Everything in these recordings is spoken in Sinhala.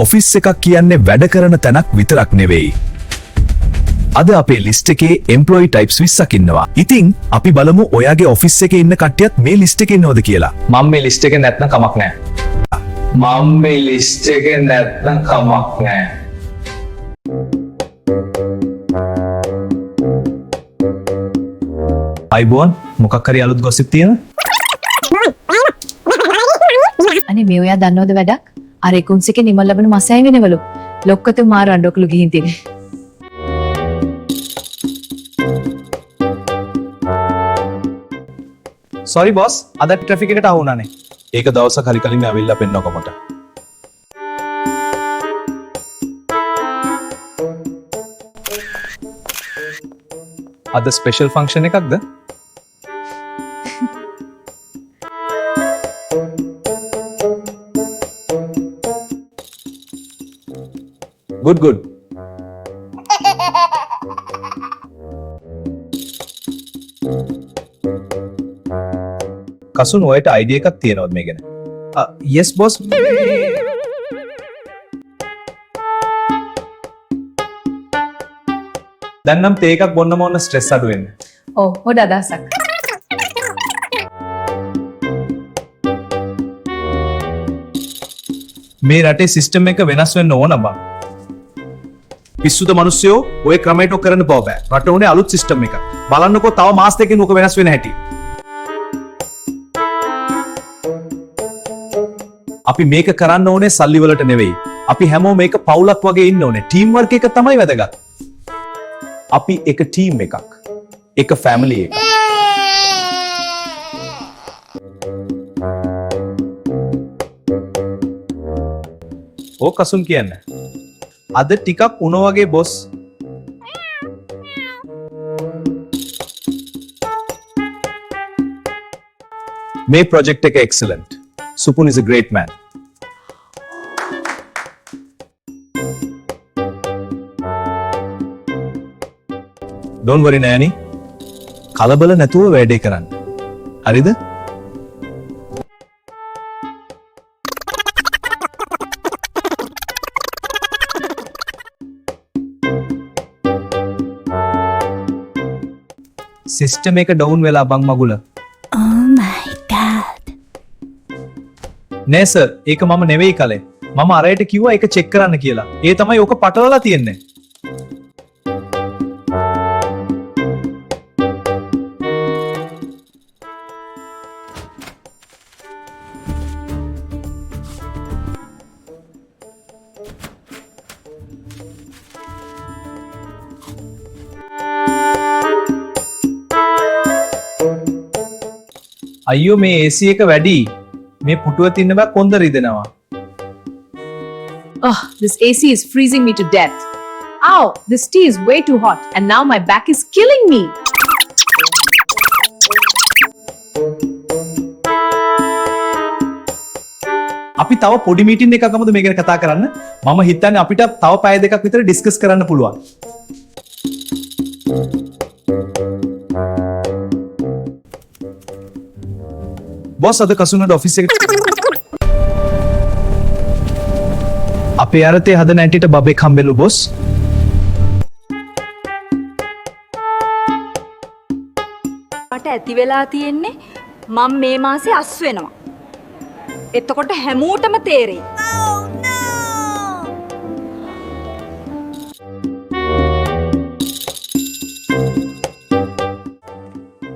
ඔෆිස් එකක් කියන්නේ වැඩ කරන තැනක් විතරක් නෙවෙයි. අද අපේ ලිස්ට් එකේ එම්ප්ලොයි ටයිප්ස් 20ක් ඉන්නවා. ඉතින් අපි බලමු ඔයාගේ ඔෆිස් එකේ ඉන්න කට්ටියත් මේ ලිස්ට් එකේ ඉන්නවද කියලා. මම මේ ලිස්ට් එකේ නැත්නම් කමක් නැහැ. මම මේ ලිස්ට් එකේ නැත්නම් කමක් නැහැ. අයිබෝන් මොකක් හරි අලුත් ගොසිප් තියෙනවද? අනේ මේ ඔයා දන්නවද වැඩක්? අර එකුන්සිකේ නිමල් ලැබෙන මසයි වෙනවලු. ලොක්කතු මාර අඬොකලු ගිහින් තියෙන්නේ. සෝරි බොස් අද ට්‍රැෆික් එකට අහු වුණානේ. ඒක දවසක් හරි කලින් ඇවිල්ලා පෙන්නව කොමට. අද ස්පෙෂල් ෆන්ක්ෂන් එකක්ද? good good. කසුන් ඔයට අයිඩියා එකක් තියෙනවද මේ ගැන? yes boss. දැන් නම් තේ එකක් බොන්නම ඕන ස්ට්‍රෙස් අඩු වෙන්න. ඔව් හොඳ අදහසක්. මේ රටේ සිස්ටම් එක වෙනස් වෙන්න ඕන බං. පිස්සුද මිනිස්සුયો ඔය ක්‍රමයට කරන්න බෑ. රට උනේ අලුත් සිස්ටම් එකක්. බලන්නකෝ තව මාස දෙකකින් ඔක වෙනස් වෙන හැටි. අපි මේක කරන්න ඕනේ සල්ලි වලට නෙවෙයි. අපි හැමෝම මේක පවුලක් වගේ ඉන්න ඕනේ. ටීම් වර්ක් එක තමයි වැදගත්. අපි එක ටීම් එකක්. එක ෆැමිලි එකක්. ඕක කසුන් කියන්නේ. අද ටිකක් උණ වගේ බොස්. මේ ප්‍රොජෙක්ට් එක excellent. Supun is a great man. Don't worry Nayani. කලබල නැතුව වැඩේ කරන්න. හරිද? සිස්ටම් එක ඩවුන් වෙලා බං මගුල. නෑ සර් ඒක මම නෙවෙයි කලේ. මම අරයට කිව්වා ඒක චෙක් කරන්න කියලා. ඒ තමයි ඕක පටලලා තියෙන්නේ. අයියෝ මේ AC එක වැඩි. මේ පුටුව තින්න බෑ කොන්ද රිදෙනවා. Oh, this AC is freezing me to death. Ow, this tea is way too hot and now my back is killing me. අපි තව පොඩි මීටින් එකක් ගමුද මේ ගැන කතා කරන්න. මම හිතන්නේ අපිට තව පැය දෙකක් විතර ඩිස්කස් කරන්න පුළුවන්. බොස් අද කසුනට ඔෆිස් එකට අපේ අරතේ හදන ඇන්ටිට බබෙක් හම්බෙලු බොස්. මට ඇති වෙලා තියෙන්නේ මම මේ මාසේ අස් වෙනවා. එතකොට හැමෝටම තේරෙයි.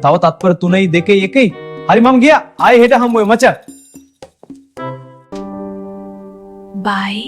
තව තත්පර 3යි 2යි 1යි. හරි මම ගියා. ආයේ හෙට හම්බ වෙමු මචං. Bye.